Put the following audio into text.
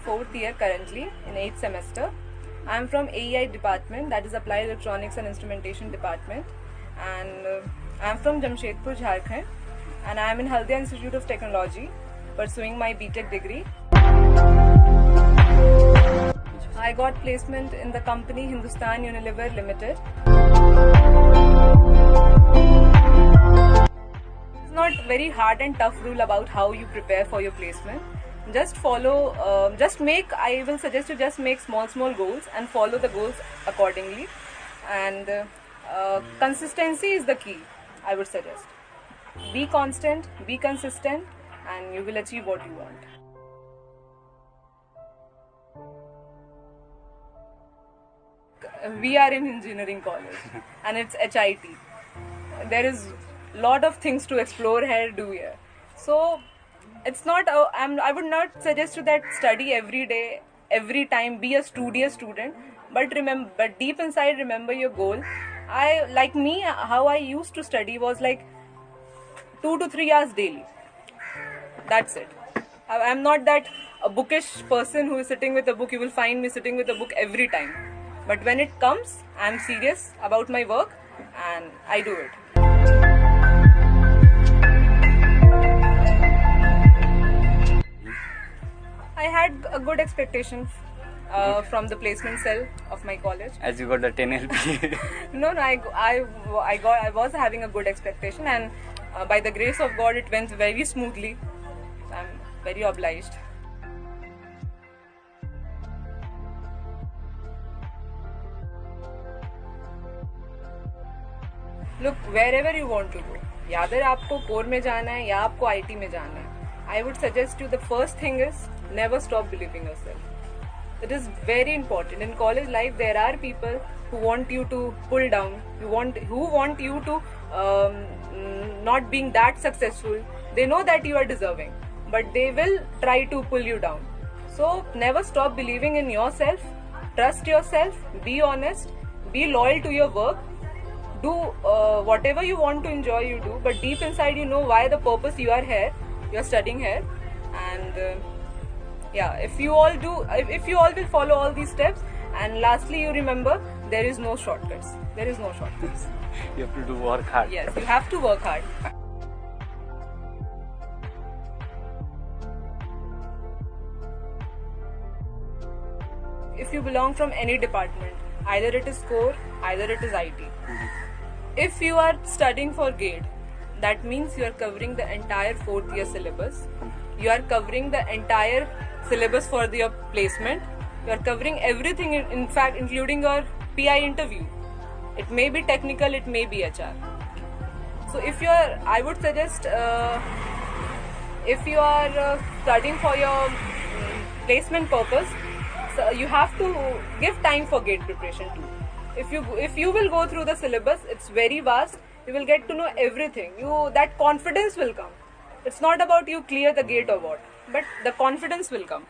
4th year currently in 8th semester. I am from AEI department, that is Applied Electronics and Instrumentation department, and I am from Jamshedpur, Jharkhand, and I am in Haldia Institute of Technology pursuing my BTech degree. I got placement in the company Hindustan Unilever Limited. It's not very hard and tough rule about how you prepare for your placement. Just follow, I will suggest you just make small goals and follow the goals accordingly. And consistency is the key, I would suggest. Be constant, be consistent, and you will achieve what you want. We are in engineering college and it's HIT. There is a lot of things to explore here, do here. So it's not, I would not suggest you that study every day, every time, be a studious student, but deep inside remember your goal. How I used to study was like 2 to 3 hours daily. That's it. I'm not that a bookish person who is sitting with a book. You will find me sitting with a book every time. But when it comes, I'm serious about my work and I do it. I had a good expectation from the placement cell of my college. As you got the 10 LP. No, I was having a good expectation, and by the grace of God, it went very smoothly. I'm very obliged. Look, wherever you want to go, either आपको core में जाना है या आपको IT में जाना है, I would suggest you the first thing is never stop believing yourself. It is very important. In college life, there are people who want you to pull down, who want you to not being that successful. They know that you are deserving, but they will try to pull you down. So never stop believing in yourself. Trust yourself. Be honest. Be loyal to your work. Do whatever you want to enjoy, you do, but deep inside you know why the purpose you are here, you are studying here. And if you all will follow all these steps, and lastly you remember, there is no shortcuts. There is no shortcuts. You have to work hard. Yes, you have to work hard. If you belong from any department, either it is core, either it is IT. If you are studying for GATE, that means you are covering the entire 4th year syllabus. You are covering the entire syllabus for your placement. You are covering everything, in fact, including your PI interview. It may be technical, it may be HR. So I would suggest, if you are studying for your placement purpose, so you have to give time for GATE preparation too. If you will go through the syllabus, it's very vast. You will get to know everything. That confidence will come. It's not about you clear the GATE or what, but the confidence will come.